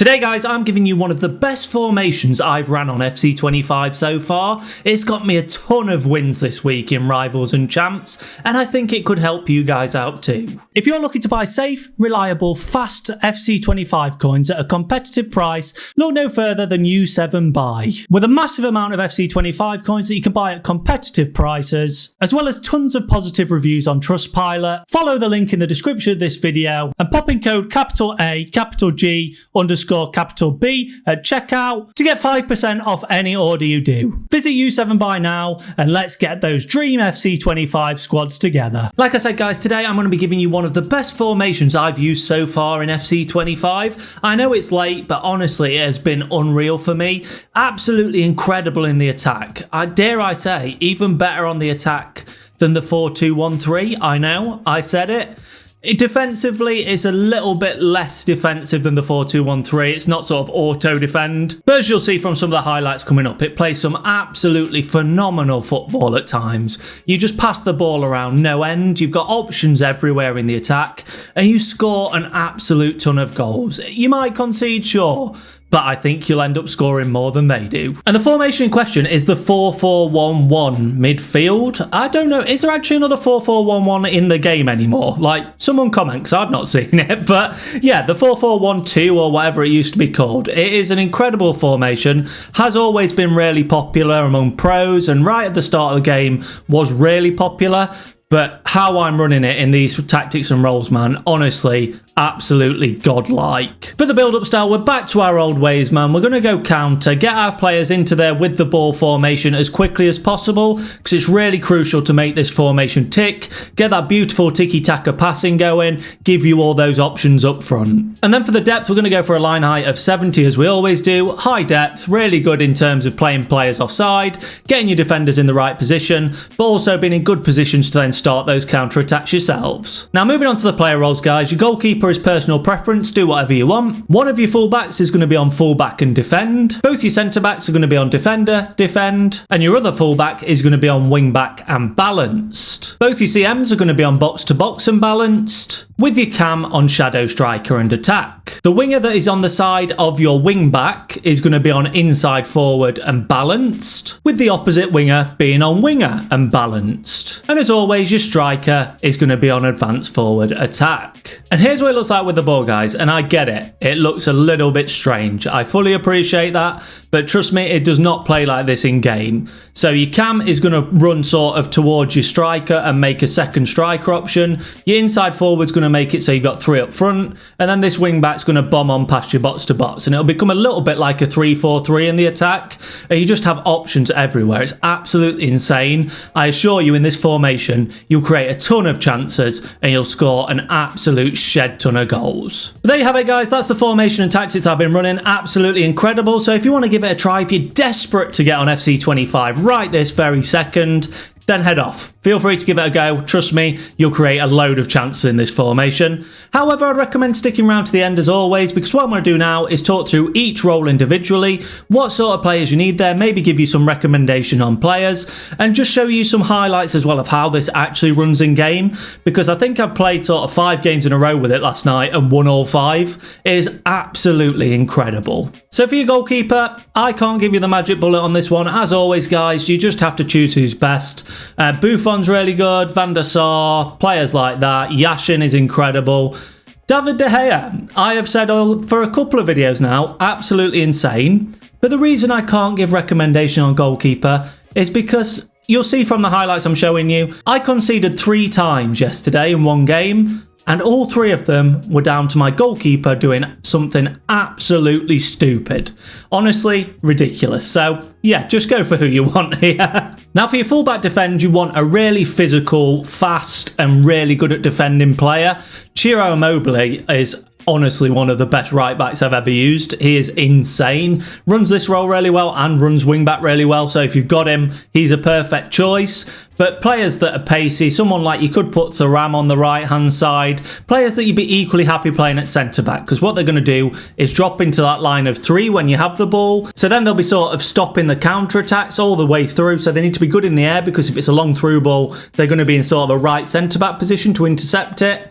Today guys, I'm giving you one of the best formations I've ran on FC25 so far. It's got me a ton of wins this week in Rivals and Champs, and I think it could help you guys out too. If you're looking to buy safe, reliable, fast FC25 coins at a competitive price, look no further than U7Buy. With a massive amount of FC25 coins that you can buy at competitive prices, as well as tons of positive reviews on Trustpilot, follow the link in the description of this video and pop in code #A_G_B at checkout to get 5% off any order you do. Visit U7Buy now and let's get those dream FC25 squads together. Like I said guys, today I'm going to be giving you one of the best formations I've used so far in FC25. I know it's late, but honestly it has been unreal for me. Absolutely incredible in the attack. Dare I say, even better on the attack than the 4-2-1-3. I know, I said it. Defensively, it's a little bit less defensive than the 4-2-1-3. It's not sort of auto-defend. But as you'll see from some of the highlights coming up, it plays some absolutely phenomenal football at times. You just pass the ball around no end. You've got options everywhere in the attack. And you score an absolute ton of goals. You might concede, sure, but I think you'll end up scoring more than they do. And the formation in question is the 4-4-1-1 midfield. I don't know, is there actually another 4-4-1-1 in the game anymore? Like, someone comment, because I've not seen it. But yeah, the 4-4-1-2 or whatever it used to be called. It is an incredible formation, has always been really popular among pros, and right at the start of the game was really popular. But how I'm running it in these tactics and roles, man, honestly, absolutely godlike. For the build-up style, we're back to our old ways, man. We're going to go counter, get our players into there with the ball formation as quickly as possible, because it's really crucial to make this formation tick, get that beautiful tiki-taka passing going, give you all those options up front. And then for the depth, we're going to go for a line height of 70, as we always do. High depth, really good in terms of playing players offside, getting your defenders in the right position, but also being in good positions to then start those counter-attacks yourselves. Now moving on to the player roles, guys, your goalkeeper is personal preference, do whatever you want. One of your fullbacks is going to be on fullback and defend. Both your centre-backs are going to be on defender, defend, and your other fullback is going to be on wing-back and balanced. Both your CMs are going to be on box-to-box and balanced, with your cam on shadow striker and attack. The winger that is on the side of your wing-back is going to be on inside forward and balanced, with the opposite winger being on winger and balanced. And as always, your striker is going to be on advanced forward attack. And here's what it looks like with the ball, guys, and I get it. It looks a little bit strange. I fully appreciate that, but trust me, it does not play like this in game. So your cam is going to run sort of towards your striker and make a second striker option. Your inside forward's going to make it so you've got three up front, and then this wing back's going to bomb on past your box to box, and it'll become a little bit like a 3-4-3 in the attack, and you just have options everywhere. It's absolutely insane. I assure you, in this formation, you'll create a ton of chances and you'll score an absolute shed ton of goals. But there you have it, guys. That's the formation and tactics I've been running. Absolutely incredible. So if you want to give it a try, if you're desperate to get on FC25 right this very second, then head off. Feel free to give it a go. Trust me, you'll create a load of chances in this formation. However, I'd recommend sticking around to the end as always, because what I'm going to do now is talk through each role individually, what sort of players you need there, maybe give you some recommendation on players, and just show you some highlights as well of how this actually runs in game, because I think I've played sort of 5 games in a row with it last night and won all 5. It is absolutely incredible. So for your goalkeeper, I can't give you the magic bullet on this one. As always, guys, you just have to choose who's best. Buffon's really good, Van der Sar, players like that. Yashin is incredible. David De Gea, I have said for a couple of videos now, absolutely insane. But the reason I can't give recommendation on goalkeeper is because you'll see from the highlights I'm showing you, I conceded 3 times yesterday in one game, and all 3 of them were down to my goalkeeper doing something absolutely stupid. Honestly, ridiculous. So yeah, just go for who you want here. Now for your fullback defend, you want a really physical, fast, and really good at defending player. Ciro Immobile is honestly one of the best right backs I've ever used. He is insane. Runs this role really well and runs wing back really well. So if you've got him, he's a perfect choice. But players that are pacey, someone like you could put Thuram on the right hand side, players that you'd be equally happy playing at centre back, because what they're going to do is drop into that line of 3 when you have the ball. So then they'll be sort of stopping the counter attacks all the way through. So they need to be good in the air, because if it's a long through ball, they're going to be in sort of a right centre back position to intercept it.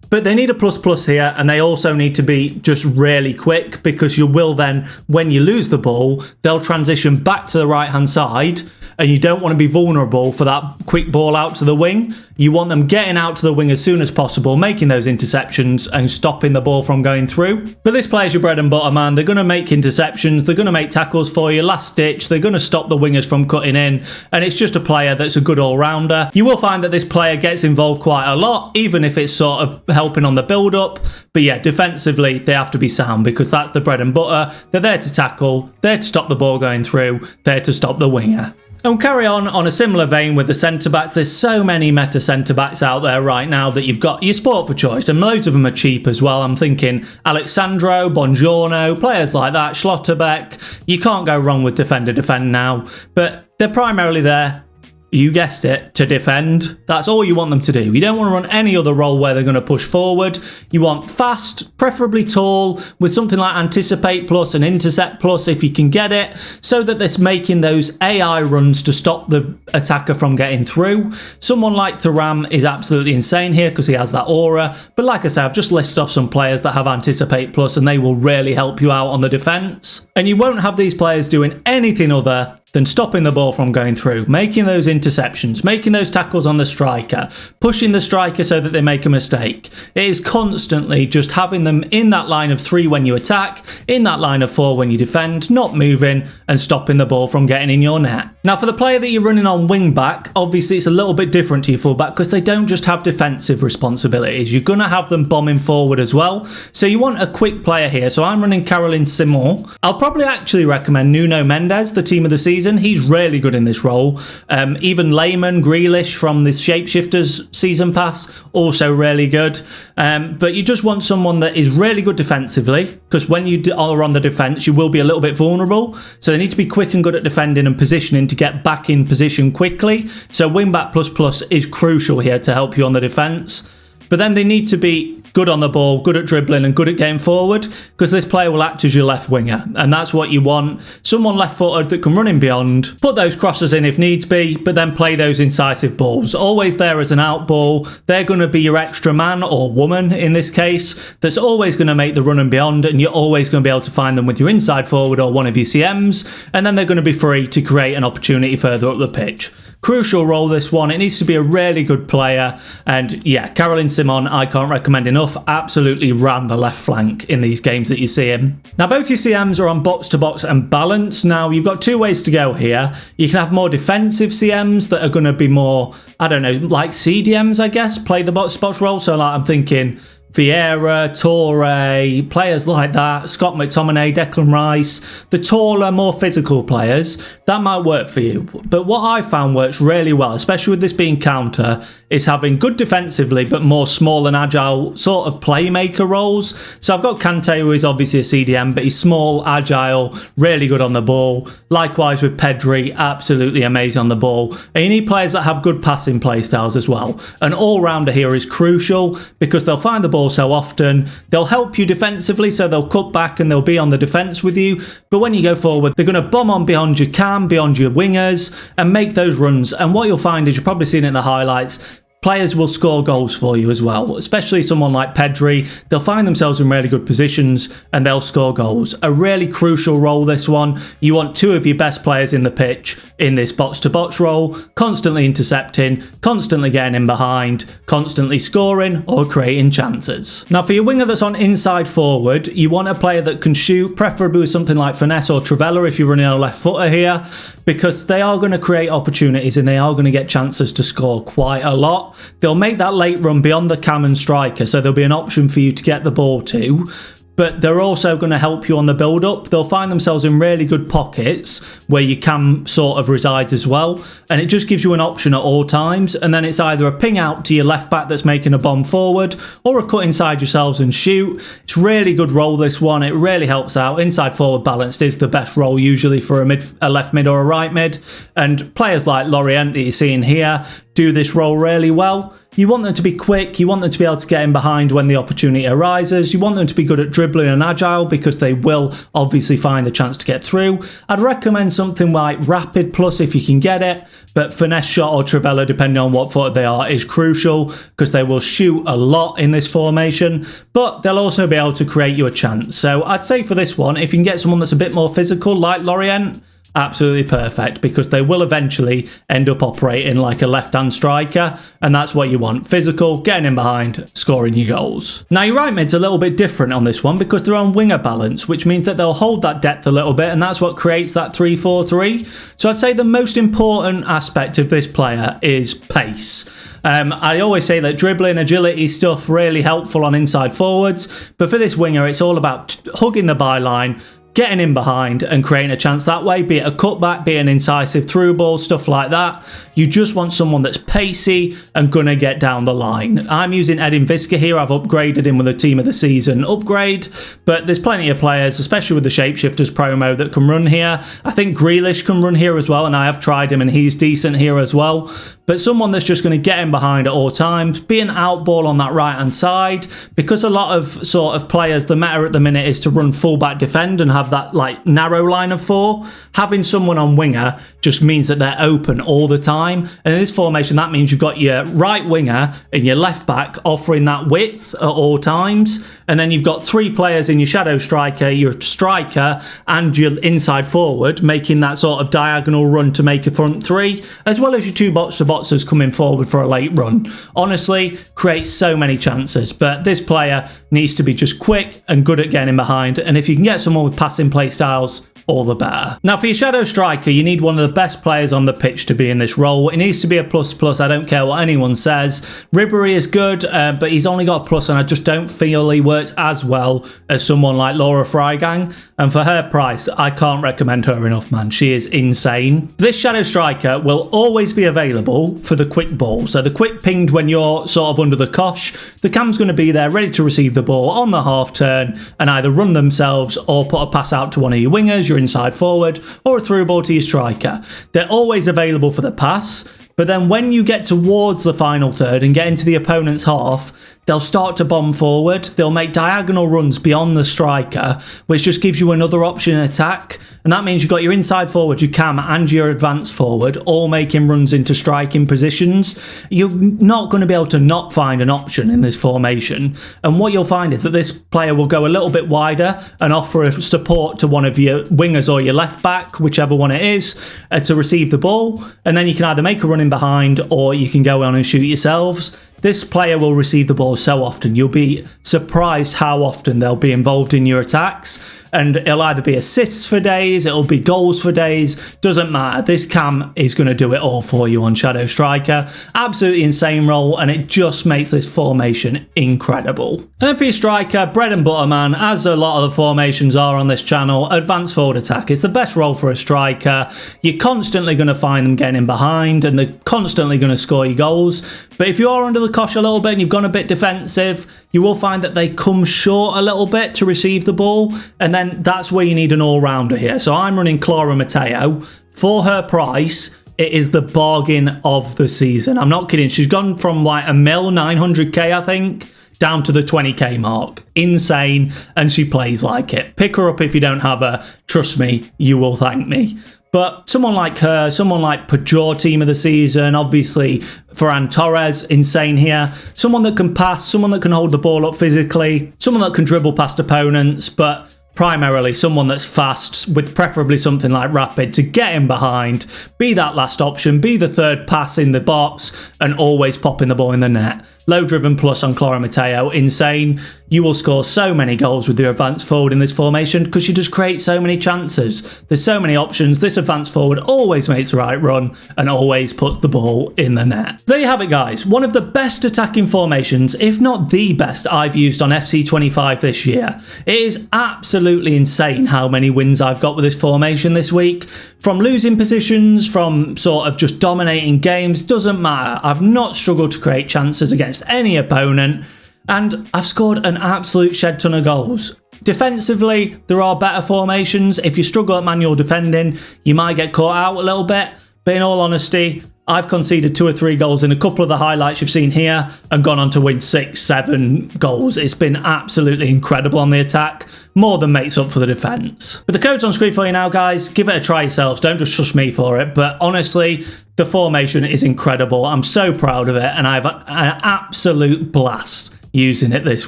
But they need a plus here, and they also need to be just really quick, because you will then, when you lose the ball, they'll transition back to the right-hand side, and you don't want to be vulnerable for that quick ball out to the wing. You want them getting out to the wing as soon as possible, making those interceptions and stopping the ball from going through. But this player's your bread and butter, man. They're going to make interceptions. They're going to make tackles for you, last ditch. They're going to stop the wingers from cutting in. And it's just a player that's a good all-rounder. You will find that this player gets involved quite a lot, even if it's sort of helping on the build-up. But yeah, defensively, they have to be sound, because that's the bread and butter. They're there to tackle, there to stop the ball going through, there to stop the winger. And we'll carry on a similar vein with the centre-backs. There's so many meta centre-backs out there right now that you've got your sport for choice, and loads of them are cheap as well. I'm thinking Alexandro, Bongiorno, players like that, Schlotterbeck. You can't go wrong with defend now, but they're primarily there, you guessed it, to defend. That's all you want them to do. You don't want to run any other role where they're going to push forward. You want fast, preferably tall, with something like anticipate plus and intercept plus if you can get it, so that they're making those AI runs to stop the attacker from getting through. Someone like Thuram is absolutely insane here because he has that aura. But like I say, I've just listed off some players that have anticipate plus, and they will really help you out on the defense. And you won't have these players doing anything other than stopping the ball from going through, making those interceptions, making those tackles on the striker, pushing the striker so that they make a mistake. It is constantly just having them in that line of 3 when you attack, in that line of 4 when you defend, not moving and stopping the ball from getting in your net. Now for the player that you're running on wing back, obviously it's a little bit different to your fullback because they don't just have defensive responsibilities. You're going to have them bombing forward as well. So you want a quick player here. So I'm running Caroline Simon. I'll probably actually recommend Nuno Mendes, the team of the season. He's really good in this role. Even Lehman, Grealish from this Shapeshifters season pass, also really good. But you just want someone that is really good defensively, because when you are on the defence, you will be a little bit vulnerable. So they need to be quick and good at defending and positioning to get back in position quickly. So wingback plus is crucial here to help you on the defence. But then they need to be good on the ball, good at dribbling and good at getting forward, because this player will act as your left winger, and that's what you want. Someone left-footed that can run in beyond, put those crosses in if needs be, but then play those incisive balls. Always there as an out ball. They're going to be your extra man or woman in this case that's always going to make the run and beyond, and you're always going to be able to find them with your inside forward or one of your CMs, and then they're going to be free to create an opportunity further up the pitch. Crucial role, this one. It needs to be a really good player. And yeah, Caroline Simon, I can't recommend enough. Absolutely ran the left flank in these games that you see him. Now, both your CMs are on box to box and balance. Now, you've got two ways to go here. You can have more defensive CMs that are going to be more, I don't know, like CDMs, I guess, play the box to box role. So like I'm thinking Vieira, Torre, players like that, Scott McTominay, Declan Rice, the taller, more physical players, that might work for you. But what I found works really well, especially with this being counter, is having good defensively but more small and agile sort of playmaker roles. So I've got Kante, who is obviously a CDM, but he's small, agile, really good on the ball. Likewise with Pedri, absolutely amazing on the ball. And you need players that have good passing play styles as well. An all-rounder here is crucial because they'll find the ball so often, they'll help you defensively, so they'll cut back and they'll be on the defence with you, but when you go forward, they're going to bomb on beyond your cam, beyond your wingers, and make those runs. And what you'll find is, you've probably seen it in the highlights, players will score goals for you as well, especially someone like Pedri. They'll find themselves in really good positions and they'll score goals. A really crucial role, this one. You want two of your best players in the pitch in this box-to-box role, constantly intercepting, constantly getting in behind, constantly scoring or creating chances. Now for your winger that's on inside forward, you want a player that can shoot, preferably with something like Finesse or Travella if you're running a left footer here, because they are going to create opportunities and they are going to get chances to score quite a lot. They'll make that late run beyond the cam and striker, so there'll be an option for you to get the ball to. But they're also going to help you on the build-up. They'll find themselves in really good pockets where your cam sort of resides as well. And it just gives you an option at all times. And then it's either a ping out to your left back that's making a bomb forward, or a cut inside yourselves and shoot. It's really good role, this one. It really helps out. Inside forward balanced is the best role usually for a left mid or a right mid. And players like Lorient that you're seeing here do this role really well. You want them to be quick, you want them to be able to get in behind when the opportunity arises, you want them to be good at dribbling and agile because they will obviously find the chance to get through. I'd recommend something like Rapid Plus if you can get it, but Finesse Shot or Trivela, depending on what foot they are, is crucial because they will shoot a lot in this formation, but they'll also be able to create you a chance. So I'd say for this one, if you can get someone that's a bit more physical like Lorient, absolutely perfect, because they will eventually end up operating like a left-hand striker, and that's what you want. Physical, getting in behind, scoring your goals. Now your right mid's a little bit different on this one because they're on winger balance, which means that they'll hold that depth a little bit, and that's what creates that 3-4-3. So I'd say the most important aspect of this player is pace. I always say that dribbling, agility stuff really helpful on inside forwards, but for this winger it's all about hugging the byline, getting in behind and creating a chance that way, be it a cutback, be it an incisive through ball, stuff like that. You just want someone that's pacey and gonna get down the line. I'm using Edin Visca here. I've upgraded him with a team of the season upgrade, but there's plenty of players, especially with the Shapeshifters promo, that can run here. I think Grealish can run here as well, and I have tried him and he's decent here as well. But someone that's just going to get in behind at all times, be an out ball on that right hand side, because a lot of sort of players, the meta at the minute is to run fullback defend and have that like narrow line of four. Having someone on winger just means that they're open all the time, and in this formation that means you've got your right winger and your left back offering that width at all times, and then you've got three players in your shadow striker, your striker and your inside forward making that sort of diagonal run to make a front three, as well as your two box to boxers coming forward for a late run. Honestly, creates so many chances, but this player needs to be just quick and good at getting in behind, and if you can get someone with passing play styles, all the better. Now for your shadow striker, you need one of the best players on the pitch to be in this role. It needs to be a plus, I don't care what anyone says. Ribery is good, but he's only got a plus, and I just don't feel he works as well as someone like Laura Freigang, and for her price, I can't recommend her enough, man. She is insane. This shadow striker will always be available for the quick ball, so the quick pinged when you're sort of under the cosh, the cam's going to be there ready to receive the ball on the half turn and either run themselves or put a pass out to one of your wingers, your inside forward, or a through ball to your striker. They're always available for the pass, but then when you get towards the final third and get into the opponent's half, they'll start to bomb forward. They'll make diagonal runs beyond the striker, which just gives you another option in attack. And that means you've got your inside forward, your cam, and your advanced forward all making runs into striking positions. You're not going to be able to not find an option in this formation. And what you'll find is that this player will go a little bit wider and offer a support to one of your wingers or your left back, whichever one it is, to receive the ball. And then you can either make a run in behind or you can go on and shoot yourselves. This player will receive the ball so often, you'll be surprised how often they'll be involved in your attacks, and it'll either be assists for days, it'll be goals for days, doesn't matter. This cam is going to do it all for you on Shadow Striker. Absolutely insane role, and it just makes this formation incredible. And then for your striker, bread and butter, man, as a lot of the formations are on this channel, advanced forward attack. It's the best role for a striker. You're constantly going to find them getting in behind, and they're constantly going to score your goals. But if you are under the cosh a little bit and you've gone a bit defensive, you will find that they come short a little bit to receive the ball, and then that's where you need an all-rounder here. So I'm running Clara Mateo. For her price, it is the bargain of the season. I'm not kidding. She's gone from like a mil, 900k I think, down to the 20k mark. Insane, and she plays like it. Pick her up if you don't have her. Trust me, you will thank me. But someone like her, someone like Pajor team of the season, obviously Ferran Torres, insane here. Someone that can pass, someone that can hold the ball up physically, someone that can dribble past opponents, but primarily someone that's fast, with preferably something like Rapid to get in behind, be that last option, be the third pass in the box, and always popping the ball in the net. Low driven plus on Clara Mateo, insane. You will score so many goals with your advanced forward in this formation because you just create so many chances. There's so many options. This advanced forward always makes the right run and always puts the ball in the net. There you have it, guys. One of the best attacking formations, if not the best, I've used on FC25 this year. It is absolutely insane how many wins I've got with this formation this week. From losing positions, from sort of just dominating games, doesn't matter. I've not struggled to create chances against any opponent, and I've scored an absolute shed ton of goals. Defensively, there are better formations. If you struggle at manual defending, you might get caught out a little bit, but in all honesty, I've conceded 2 or 3 goals in a couple of the highlights you've seen here and gone on to win 6, 7 goals. It's been absolutely incredible on the attack. More than makes up for the defence. But the code's on screen for you now, guys. Give it a try yourselves. Don't just shush me for it. But honestly, the formation is incredible. I'm so proud of it, and I've an absolute blast using it this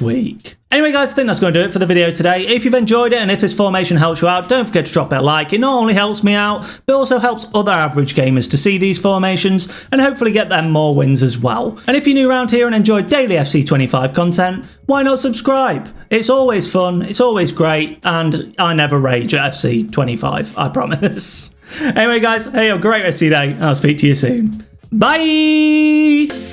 week. Anyway, guys, I think that's going to do it for the video today. If you've enjoyed it and if this formation helps you out, don't forget to drop it a like. It not only helps me out, but also helps other average gamers to see these formations and hopefully get them more wins as well. And if you're new around here and enjoy daily FC25 content, why not subscribe? It's always fun, it's always great, and I never rage at FC25, I promise. Anyway, guys, hey, have a great rest of your day, and I'll speak to you soon. Bye!